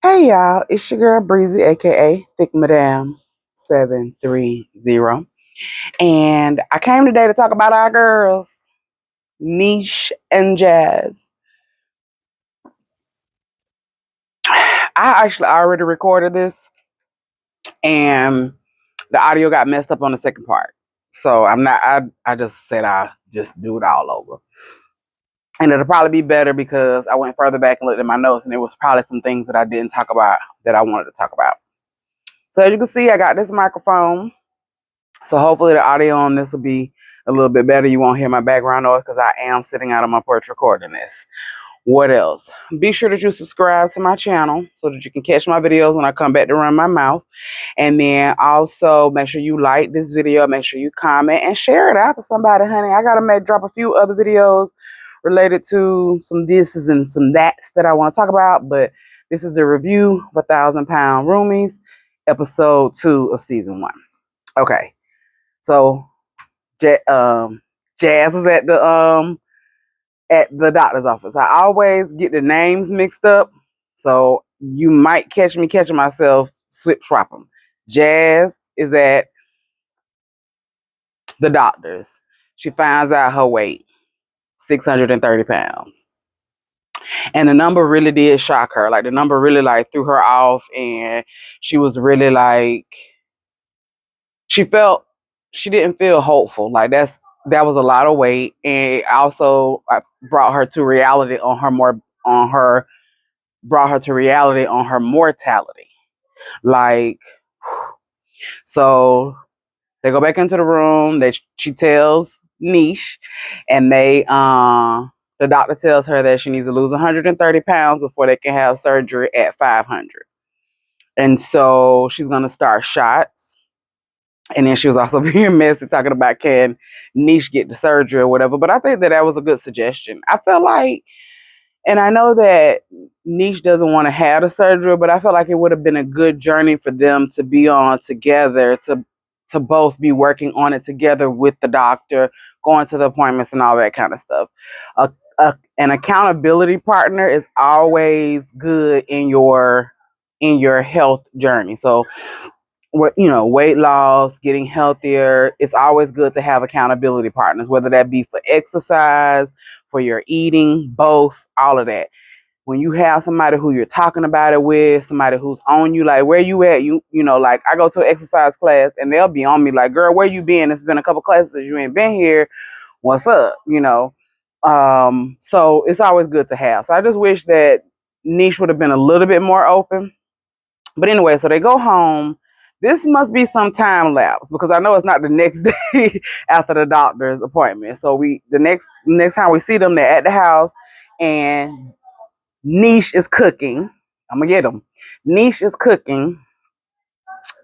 Hey y'all, it's your girl Breezy, aka Thick Madam 730. And I came today to talk about our girls, Niche and Jazz. I actually already recorded this and the audio got messed up on the second part. So I just said I just do it all over. And it'll probably be better because I went further back and looked at my notes and it was probably some things that I didn't talk about that I wanted to talk about. So as you can see, I got this microphone. So hopefully the audio on this will be a little bit better. You won't hear my background noise because I am sitting out on my porch recording this. What else? Be sure that you subscribe to my channel so that you can catch my videos when I come back to run my mouth. And then also make sure you like this video, make sure you comment and share it out to somebody, honey. I gotta drop a few other videos related to some thises and some that's that I want to talk about. But this is the review of 1,000-Pound Roomies, episode 2 of season 1. Okay. So Jazz was at the doctor's office. I always get the names mixed up, so you might catch me catching myself swap them. Jazz is at the doctor's. She finds out her weight, 630 pounds. And the number really did shock her. Like the number really like threw her off, and she was really like she didn't feel hopeful. Like that was a lot of weight, and also brought her to reality on her mortality. Like, so they go back into the room. She tells Niche, and the doctor tells her that she needs to lose 130 pounds before they can have surgery at 500. And so she's gonna start shots. And then she was also being messy talking about can Niche get the surgery or whatever. But I think that was a good suggestion. I feel like, and I know that Niche doesn't want to have the surgery, but I feel like it would have been a good journey for them to be on together, to both be working on it together with the doctor, going to the appointments and all that kind of stuff. An accountability partner is always good in your health journey. So weight loss, getting healthier, it's always good to have accountability partners, whether that be for exercise, for your eating, both, all of that. When you have somebody who you're talking about it with, somebody who's on you, like where you at, like I go to an exercise class and they'll be on me like, girl, where you been? It's been a couple classes you ain't been here. What's up? So it's always good to have. So I just wish that Niche would have been a little bit more open. But anyway, so they go home. This must be some time lapse because I know it's not the next day after the doctor's appointment. So the next time we see them, they're at the house and Niche is cooking. I'm gonna get them. Niche is cooking,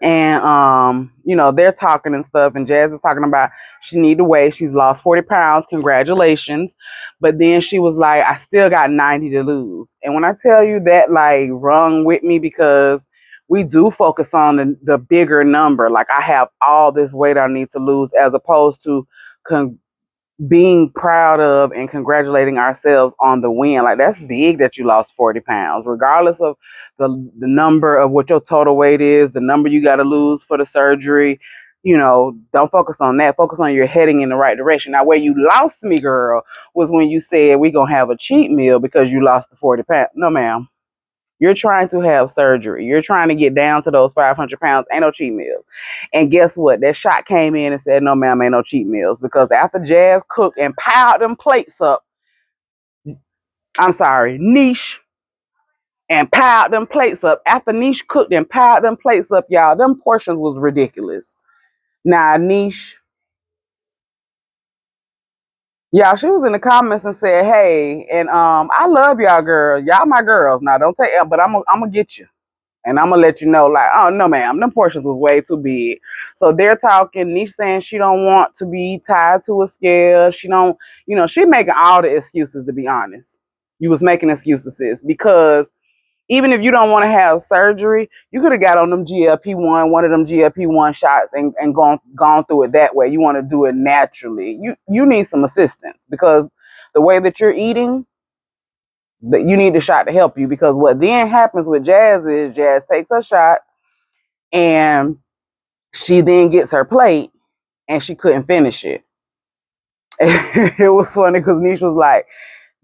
and they're talking and stuff. And Jazz is talking about she need to weigh. She's lost 40 pounds. Congratulations. But then she was like, I still got 90 to lose. And when I tell you that, like, rung with me because we do focus on the bigger number. Like I have all this weight I need to lose, as opposed to being proud of and congratulating ourselves on the win. Like that's big that you lost 40 pounds, regardless of the number of what your total weight is, the number you got to lose for the surgery. Don't focus on that. Focus on you're heading in the right direction. Now, where you lost me, girl, was when you said we gonna have a cheat meal because you lost the 40 pounds. No, ma'am. You're trying to have surgery. You're trying to get down to those 500 pounds. Ain't no cheat meals. And guess what? That shot came in and said, no, ma'am, ain't no cheat meals. Because after Jazz cooked and piled them plates up, Niche, and piled them plates up. After Niche cooked and piled them plates up, y'all, them portions was ridiculous. Now, Niche, y'all, she was in the comments and said, hey, and I love y'all, girl. Y'all my girls. Now, don't take it, but I'm going to get you. And I'm going to let you know, like, oh, no, ma'am, them portions was way too big. So they're talking, Niche saying she don't want to be tied to a scale. She don't, she making all the excuses, to be honest. You was making excuses, sis, because even if you don't want to have surgery, you could have got on them GLP-1, one of them GLP-1 shots and gone through it that way. You want to do it naturally. You need some assistance because the way that you're eating, that you need the shot to help you, because what then happens with Jaz is Jaz takes her shot and she then gets her plate and she couldn't finish it. It was funny because Niche was like,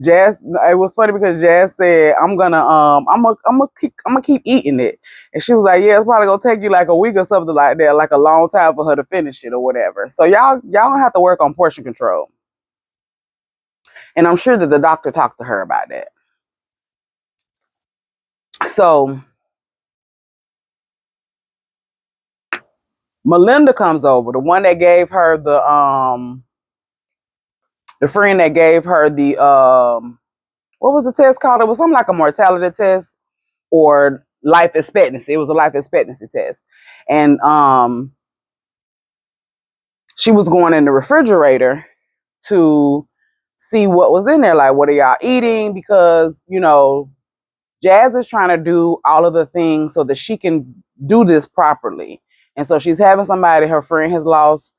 Jaz, it was funny because Jaz said, I'm gonna keep eating it. And she was like, yeah, it's probably gonna take you like a week or something like that, like a long time for her to finish it or whatever. So y'all gonna have to work on portion control. And I'm sure that the doctor talked to her about that. So Melinda comes over, the one that gave her the friend that gave her the what was the test called? It was something like a mortality test or life expectancy. It was a life expectancy test. And she was going in the refrigerator to see what was in there. Like, what are y'all eating? Because, you know, Jaz is trying to do all of the things so that she can do this properly. And so she's having somebody her friend has lost.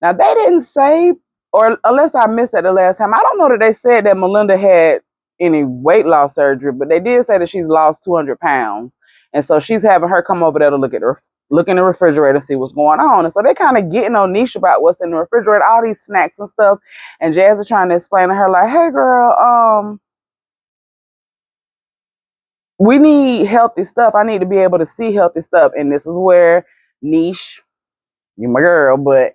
Now, they didn't say, or unless I missed it the last time, I don't know that they said that Melinda had any weight loss surgery, but they did say that she's lost 200 pounds. And so she's having her come over there to look in the refrigerator and see what's going on. And so they kind of getting on Niche about what's in the refrigerator, all these snacks and stuff. And Jaz is trying to explain to her, like, hey girl, we need healthy stuff. I need to be able to see healthy stuff. And this is where Niche, you my girl, but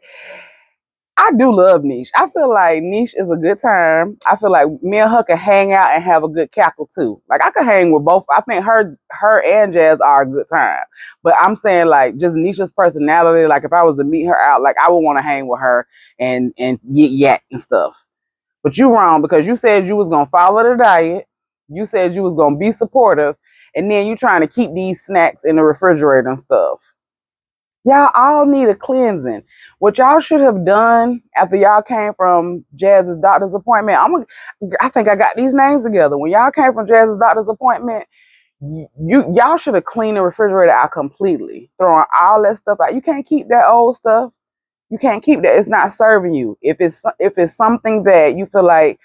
I do love Niche. I feel like Niche is a good time. I feel like me and her can hang out and have a good cackle too. Like I could hang with both. I think her and Jaz are a good time. But I'm saying like just Niche's personality. Like if I was to meet her out, like I would want to hang with her and yit yak and stuff. But you wrong, because you said you was gonna follow the diet. You said you was gonna be supportive, and then you trying to keep these snacks in the refrigerator and stuff. Y'all all need a cleansing. What y'all should have done after y'all came from Jaz's doctor's appointment, I think I got these names together. When y'all came from Jaz's doctor's appointment, y'all should have cleaned the refrigerator out completely, throwing all that stuff out. You can't keep that old stuff. You can't keep that. It's not serving you. If it's something that you feel like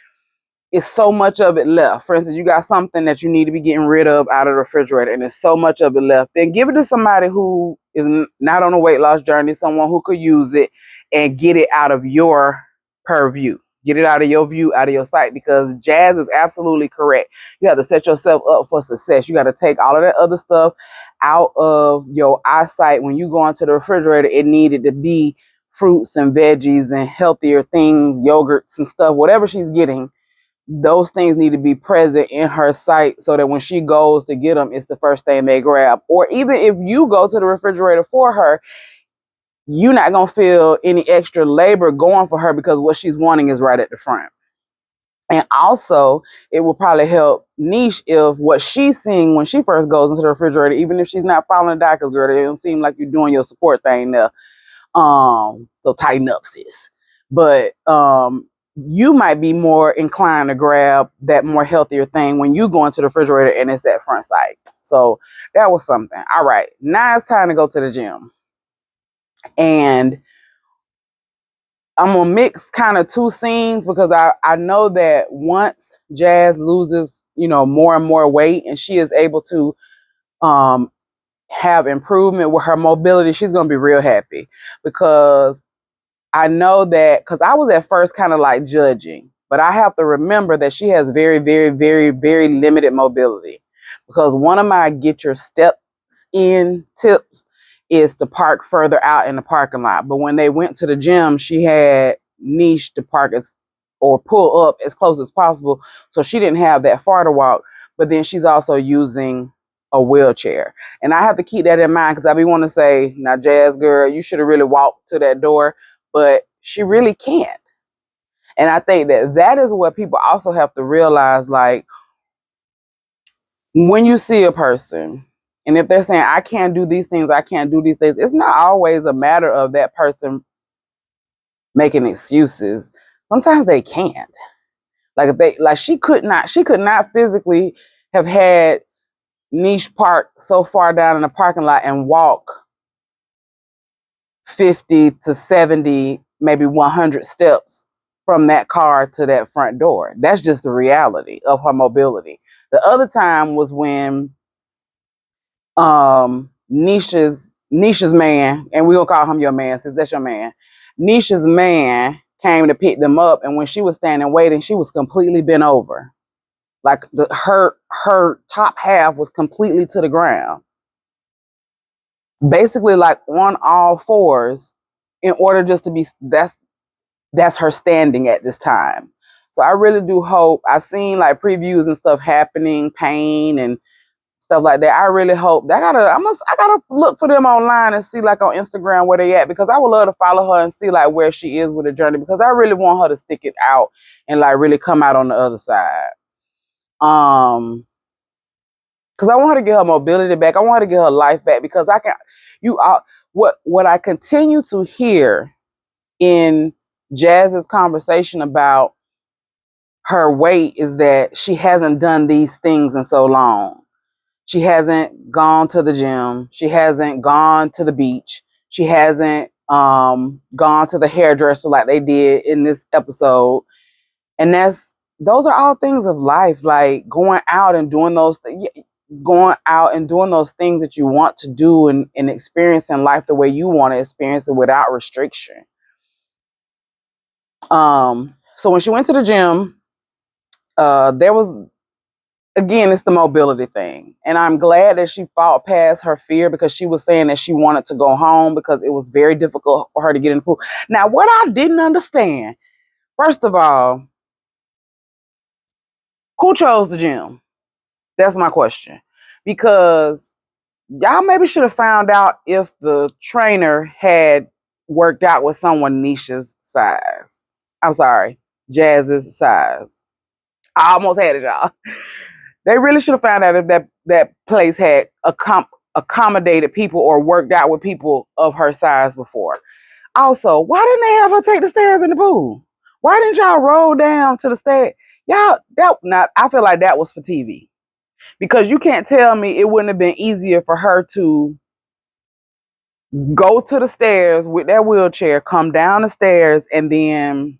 it's so much of it left. For instance, you got something that you need to be getting rid of out of the refrigerator and there's so much of it left, then give it to somebody who is not on a weight loss journey, someone who could use it and get it out of your purview. Get it out of your view, out of your sight, because Jaz is absolutely correct. You have to set yourself up for success. You got to take all of that other stuff out of your eyesight. When you go into the refrigerator, it needed to be fruits and veggies and healthier things, yogurts and stuff, whatever she's getting. Those things need to be present in her sight so that when she goes to get them, it's the first thing they grab. Or even if you go to the refrigerator for her, you're not going to feel any extra labor going for her because what she's wanting is right at the front. And also, it will probably help Niche if what she's seeing when she first goes into the refrigerator, even if she's not following the diet, girl, it don't seem like you're doing your support thing there. So tighten up, sis. But you might be more inclined to grab that more healthier thing when you go into the refrigerator and it's at front sight. So that was something. All right, now it's time to go to the gym. And I'm gonna mix kind of two scenes because I know that once Jaz loses, you know, more and more weight and she is able to have improvement with her mobility, she's gonna be real happy, because I know that, because I was at first kind of like judging, but I have to remember that she has very, very, very, very limited mobility. Because one of my get your steps in tips is to park further out in the parking lot. But when they went to the gym, she had Niche to park or pull up as close as possible. So she didn't have that far to walk. But then she's also using a wheelchair. And I have to keep that in mind, because I be want to say, now, Jaz girl, you should have really walked to that door. But she really can't. And I think that is what people also have to realize. Like, when you see a person, and if they're saying, I can't do these things, I can't do these things, it's not always a matter of that person making excuses. Sometimes they can't. She could not physically have had Niche park so far down in the parking lot and walk 50 to 70, maybe 100 steps from that car to that front door. That's just the reality of her mobility. The other time was when Nisha's man, and we'll call him your man since that's your man. Nisha's man came to pick them up, and when she was standing waiting, she was completely bent over. Like her top half was completely to the ground. Basically like on all fours in order just to be that's her standing at this time. So I really do hope I've seen like previews and stuff happening, pain and stuff like that. I really hope that I gotta look for them online and see like on Instagram where they at because I would love to follow her and see like where she is with the journey because I really want her to stick it out and like really come out on the other side. Because I want her to get her mobility back. I want her to get her life back because I can you are what I continue to hear in Jazz's conversation about her weight is that she hasn't done these things in so long. She hasn't gone to the gym. She hasn't gone to the beach. She hasn't gone to the hairdresser like they did in this episode. And those are all things of life, like going out and doing those things. Going out and doing those things that you want to do and experiencing life the way you want to experience it without restriction. So when she went to the gym, there was again, it's the mobility thing. And I'm glad that she fought past her fear because she was saying that she wanted to go home because it was very difficult for her to get in the pool. Now, what I didn't understand, first of all, who chose the gym? That's my question. Because y'all maybe should have found out if the trainer had worked out with someone Nisha's size. I'm sorry, Jazz's size. I almost had it, y'all. They really should have found out if that place had accommodated people or worked out with people of her size before. Also, why didn't they have her take the stairs in the pool? Why didn't y'all roll down to the stairs? I feel like that was for TV. Because you can't tell me it wouldn't have been easier for her to go to the stairs with that wheelchair, come down the stairs, and then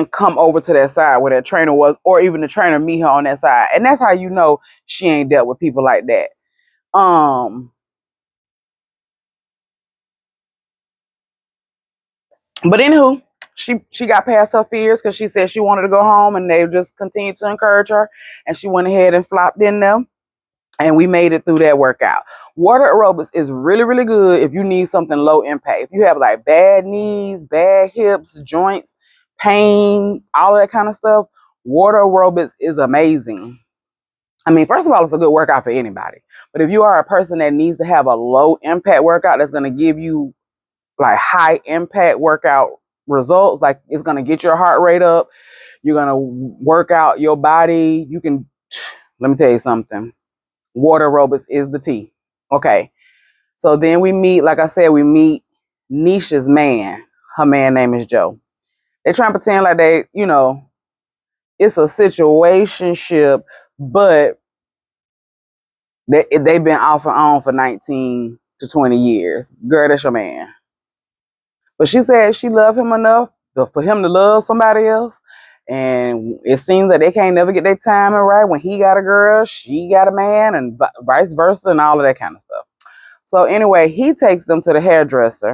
come over to that side where that trainer was, or even the trainer meet her on that side. And that's how you know she ain't dealt with people like that. But anywho, she got past her fears because she said she wanted to go home and they just continued to encourage her. And she went ahead and flopped in them. And we made it through that workout. Water aerobics is really, really good if you need something low impact. If you have like bad knees, bad hips, joints, pain, all of that kind of stuff, water aerobics is amazing. I mean, first of all, it's a good workout for anybody. But if you are a person that needs to have a low impact workout that's going to give you like high impact workout results, like it's going to get your heart rate up, you're going to work out your body. Let me tell you something. Water aerobics is the tea. Okay. So then we meet, like I said, we meet Nisha's man. Her man name is Joe. They try and pretend like it's a situationship, but they've been off and on for 19 to 20 years. Girl, that's your man. But she said she loved him enough for him to love somebody else. And it seems that they can't never get their timing right. When he got a girl, she got a man, and vice versa, and all of that kind of stuff. So anyway, he takes them to the hairdresser.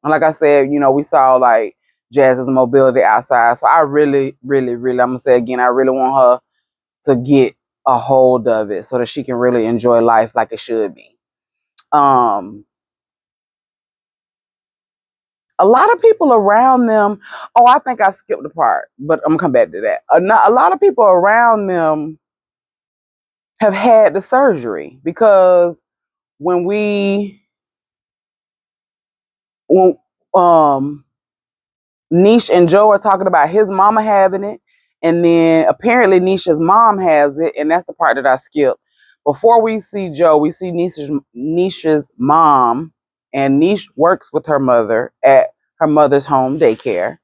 And like I said, we saw like Jazz's mobility outside. So I really, really, really, I'm going to say again, I really want her to get a hold of it so that she can really enjoy life like it should be. A lot of people around them, I think I skipped the part, but I'm going to come back to that. A lot of people around them have had the surgery because when Nish and Joe are talking about his mama having it, and then apparently Nisha's mom has it, and that's the part that I skipped. Before we see Joe, we see Nisha's mom, and Nish works with her mother at her mother's home daycare.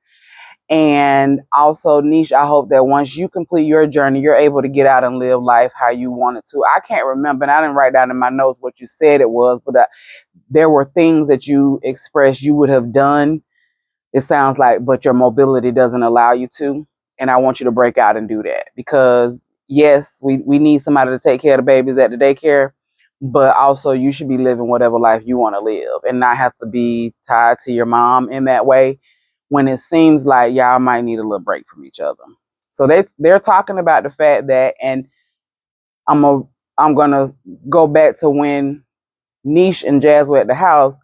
And also, Nish, I hope that once you complete your journey, you're able to get out and live life how you wanted to. I can't remember, and I didn't write down in my notes what you said it was, but there were things that you expressed you would have done. It sounds like, but your mobility doesn't allow you to. and I want you to break out and do that. Because yes, we need somebody to take care of the babies at the daycare, but also you should be living whatever life you want to live and not have to be tied to your mom in that way when it seems like y'all might need a little break from each other. So they're talking about the fact that, and I'm a, I'm gonna go back to when Niche and Jazz were at the house.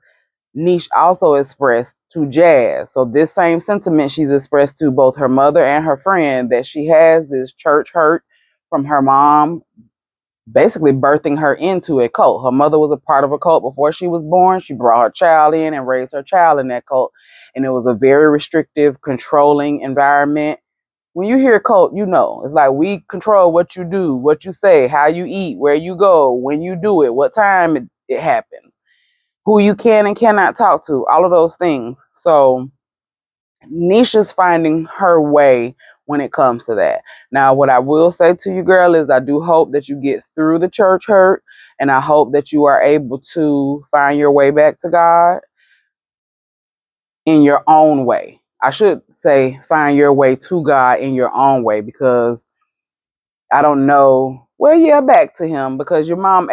Niche also expressed to Jazz, so this same sentiment she's expressed to both her mother and her friend, that she has this church hurt from her mom basically birthing her into a cult. Her mother was a part of a cult before she was born. She brought her child in and raised her child in that cult. And it was a very restrictive, controlling environment. When you hear cult, you know, it's like we control what you do, what you say, how you eat, where you go, when you do it, what time it happens, who you can and cannot talk to, all of those things. So Nisha's finding her way when it comes to that. Now, what I will say to you, girl, is I do hope that you get through the church hurt, and I hope that you are able to find your way back to God in your own way. I should say find your way to God in your own way, because I don't know. Well, yeah, back to him, because your mom,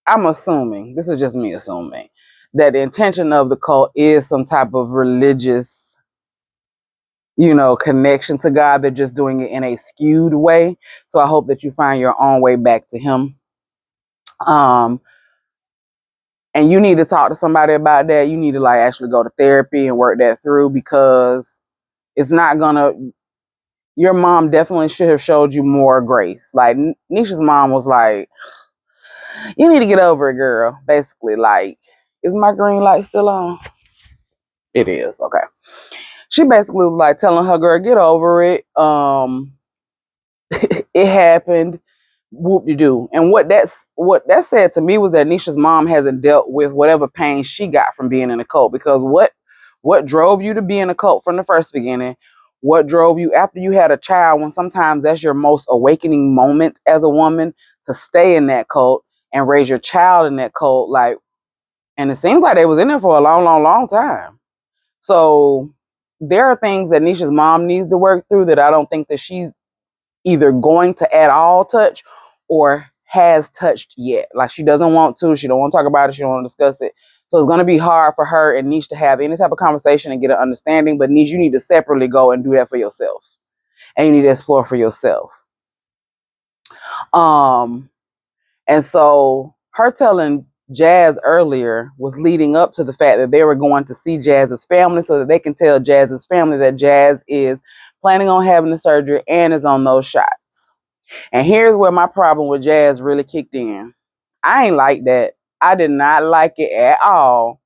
I'm assuming, this is just me assuming, that the intention of the cult is some type of religious, connection to God. They're just doing it in a skewed way. So I hope that you find your own way back to him. And you need to talk to somebody about that. You need to actually go to therapy and work that through, because it's not gonna, your mom definitely should have showed you more grace. Like Nisha's mom was like, you need to get over it, girl. Basically, is my green light still on? It is. Okay. She basically was like telling her, girl, get over it. It happened, whoop de doo. And what that said to me was that Nisha's mom hasn't dealt with whatever pain she got from being in a cult. Because what drove you to be in a cult from the first beginning? What drove you after you had a child, when sometimes that's your most awakening moment as a woman, to stay in that cult and raise your child in that cult? And it seems like they was in there for a long, long, long time. So there are things that Nisha's mom needs to work through that I don't think that she's either going to at all touch or has touched yet. Like, she doesn't want to, she don't want to talk about it, she don't want to discuss it. So it's going to be hard for her and Niche to have any type of conversation and get an understanding. But Niche, you need to separately go and do that for yourself, and you need to explore for yourself. And so her telling Jazz earlier was leading up to the fact that they were going to see Jazz's family, so that they can tell Jazz's family that Jazz is planning on having the surgery and is on those shots. And here's where my problem with Jazz really kicked in. I ain't like that. I did not like it at all.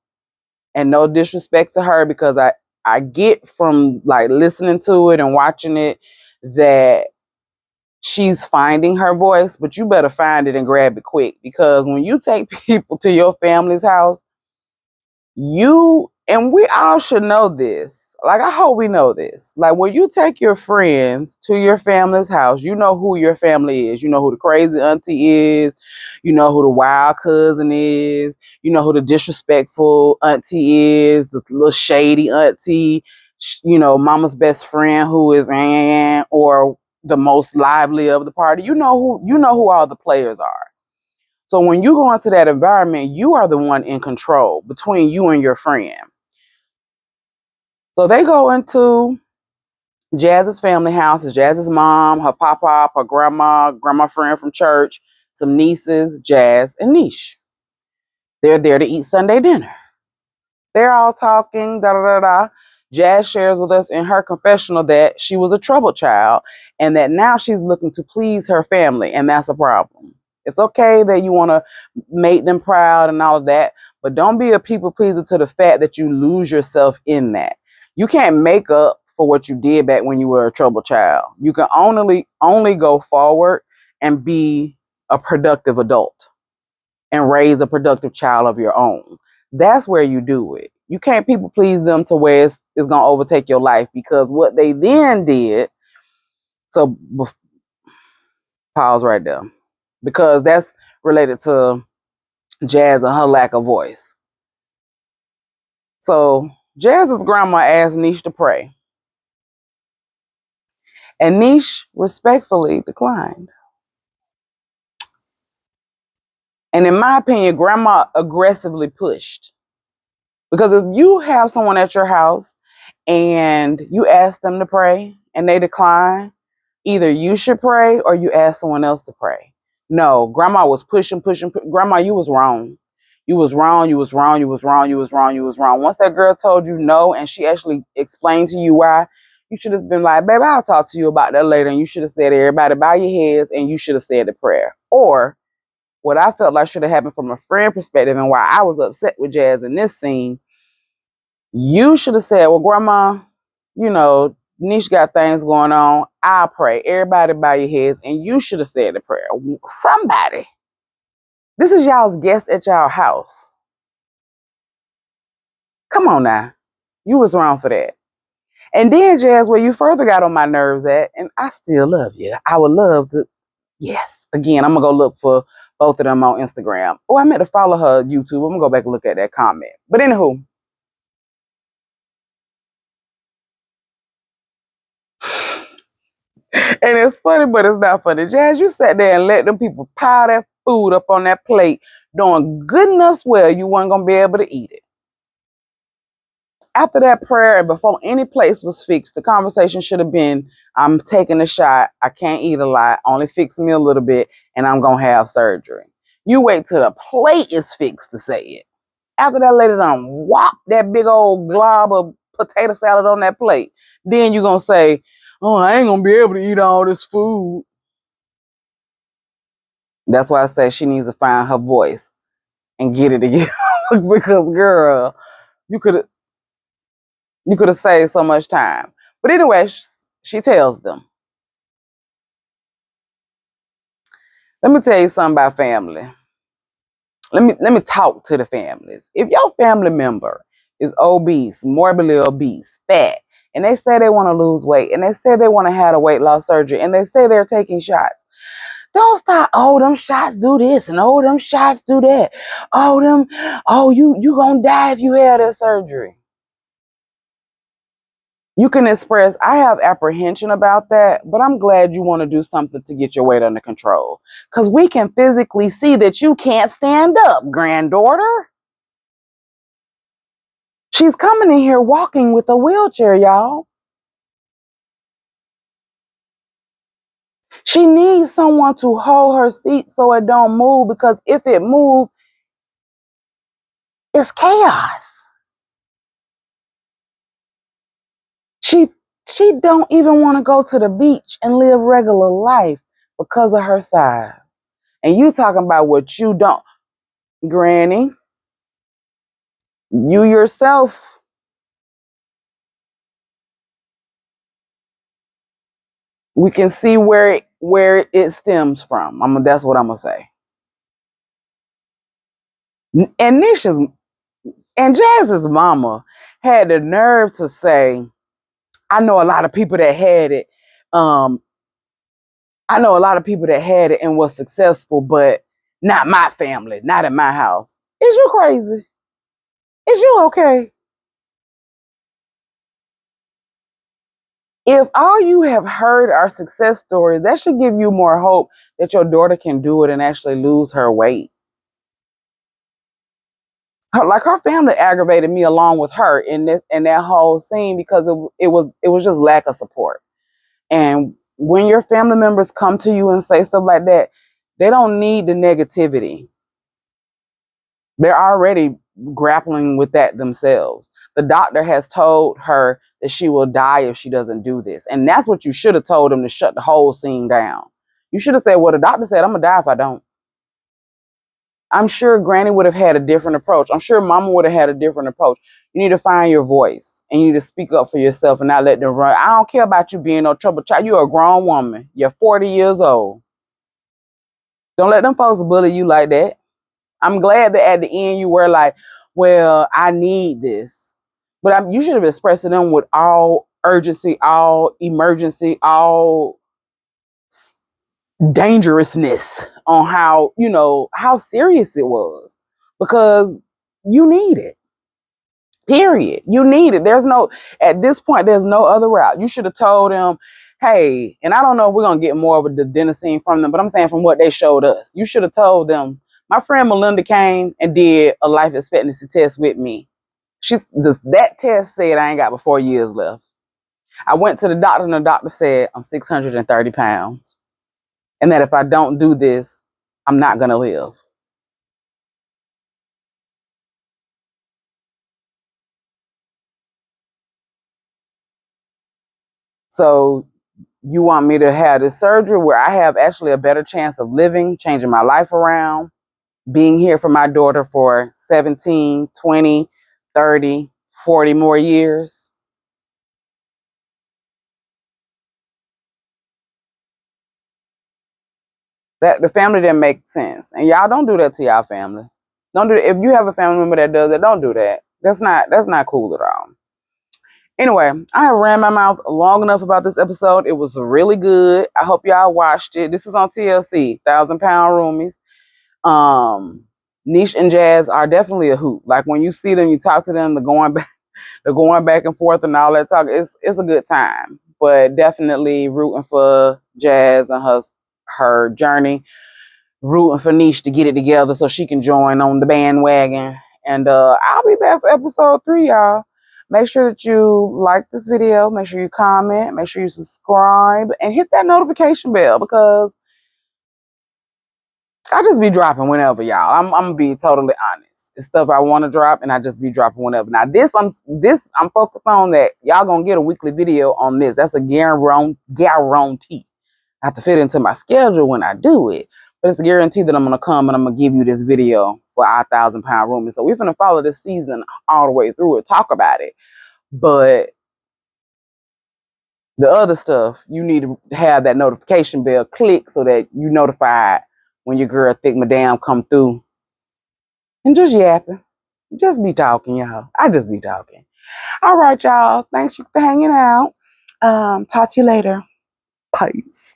And no disrespect to her, because I get from listening to it and watching it that she's finding her voice, but you better find it and grab it quick. Because when you take people to your family's house, and we all should know this. I hope we know this. When you take your friends to your family's house, you know who your family is. You know who the crazy auntie is. You know who the wild cousin is. You know who the disrespectful auntie is, the little shady auntie, mama's best friend who is or the most lively of the party. You know who all the players are. So when you go into that environment, you are the one in control between you and your friend. So they go into Jazz's family house. It's Jazz's mom, her papa, her grandma friend from church, some nieces, Jazz, and Niche. They're there to eat Sunday dinner. They're all talking, da da da da. Jazz shares with us in her confessional that she was a troubled child, and that now she's looking to please her family, and that's a problem. It's okay that you want to make them proud and all of that, but don't be a people pleaser to the fact that you lose yourself in that. You can't make up for what you did back when you were a troubled child. You can only go forward and be a productive adult and raise a productive child of your own. That's where you do it. You can't people please them to where it's going to overtake your life, because what they then did. So pause right there, because that's related to Jazz and her lack of voice. So Jazz's grandma asked Niche to pray. And Niche respectfully declined. And in my opinion, grandma aggressively pushed. Because if you have someone at your house and you ask them to pray and they decline, either you should pray or you ask someone else to pray. No, grandma was pushing. Grandma, you was wrong. You was wrong. You was wrong. You was wrong. You was wrong. You was wrong. Once that girl told you no and she actually explained to you why, you should have been like, baby, I'll talk to you about that later. And you should have said, everybody bow your heads, and you should have said the prayer. Or what I felt like should have happened from a friend perspective and why I was upset with Jazz in this scene, you should have said, well, grandma, Niche got things going on. I'll pray. Everybody bow your heads. And you should have said the prayer. Somebody. This is y'all's guest at y'all house. Come on now. You was wrong for that. And then, Jazz, where you further got on my nerves at, and I still love you. I would love to, yes. Again, I'm going to go look for both of them on Instagram. Oh, I meant to follow her YouTube. I'm going to go back and look at that comment. But anywho. And it's funny, but it's not funny. Jazz, you sat there and let them people pile that food up on that plate, doing good enough well you weren't going to be able to eat it. After that prayer and before any place was fixed, the conversation should have been, I'm taking a shot. I can't eat a lot. Only fix me a little bit, and I'm going to have surgery. You wait till the plate is fixed to say it. After that lady done whop that big old glob of potato salad on that plate, then you're going to say, oh, I ain't going to be able to eat all this food. That's why I say she needs to find her voice and get it together. Because, girl, you could have saved so much time. But anyway, she tells them, let me tell you something about family. Let me talk to the families. If your family member is obese, morbidly obese, fat, and they say they want to lose weight, and they say they want to have a weight loss surgery, and they say they're taking shots, don't stop. Oh, them shots do this, and oh, them shots do that. You gonna die if you have that surgery. You can express, I have apprehension about that, but I'm glad you want to do something to get your weight under control. Because we can physically see that you can't stand up, granddaughter. She's coming in here walking with a wheelchair, y'all. She needs someone to hold her seat so it don't move, because if it moves, it's chaos. She don't even want to go to the beach and live regular life because of her size. And you talking about what you don't. Granny, you yourself, we can see where it stems from. That's what I'm gonna say. And Nisha's and Jazz's mama had the nerve to say, I know a lot of people that had it. I know a lot of people that had it and was successful, but not my family, not in my house. Is you crazy? Is you okay? If all you have heard are success stories, that should give you more hope that your daughter can do it and actually lose her weight. Like, her family aggravated me along with her in that whole scene, because it was just lack of support. And when your family members come to you and say stuff like that, they don't need the negativity. They're already grappling with that themselves. The doctor has told her that she will die if she doesn't do this. And that's what you should have told them, to shut the whole scene down. You should have said, well, the doctor said I'm going to die if I don't. I'm sure Granny would have had a different approach. I'm sure Mama would have had a different approach. You need to find your voice, and you need to speak up for yourself and not let them run. I don't care about you being no trouble child. You're a grown woman. You're 40 years old. Don't let them folks bully you like that. I'm glad that at the end you were like, well, I need this. But you should have expressed to them with all urgency, all emergency, all dangerousness on how serious it was. Because you need it. Period. You need it. At this point, there's no other route. You should have told them, hey, and I don't know if we're gonna get more of the adenosine from them, but I'm saying from what they showed us, you should have told them. My friend Melinda came and did a life expectancy test with me. That test said I ain't got but 4 years left. I went to the doctor and the doctor said I'm 630 pounds. And that if I don't do this, I'm not gonna live. So you want me to have this surgery where I have actually a better chance of living, changing my life around, being here for my daughter for 17, 20, 30, 40 more years? That the family didn't make sense. And y'all don't do that to y'all family. Don't do it. If you have a family member that does it, don't do that. That's not cool at all. Anyway, I have ran my mouth long enough about this episode. It was really good. I hope y'all watched it. This is on TLC, 1,000 Pound Roomies. Niche and Jazz are definitely a hoot. Like when you see them, you talk to them, they're going back and forth and all that talk. It's a good time. But definitely rooting for Jazz and her journey. Rooting for Niche to get it together so she can join on the bandwagon. And I'll be back for episode 3, y'all. Make sure that you like this video. Make sure you comment. Make sure you subscribe. And hit that notification bell because I just be dropping whenever, y'all. I'm gonna be totally honest. It's stuff I want to drop, and I just be dropping whenever. Now, I'm focused on that. Y'all gonna get a weekly video on this. That's a guarantee. I have to fit into my schedule when I do it, but it's a guarantee that I'm gonna come and I'm gonna give you this video for our 1,000 Pound Room. So we're gonna follow this season all the way through it, talk about it. But the other stuff, you need to have that notification bell click so that you notified when your girl Thick Madame come through and just yapping. Just be talking, y'all. I just be talking. All right, y'all. Thanks for hanging out. Talk to you later. Peace.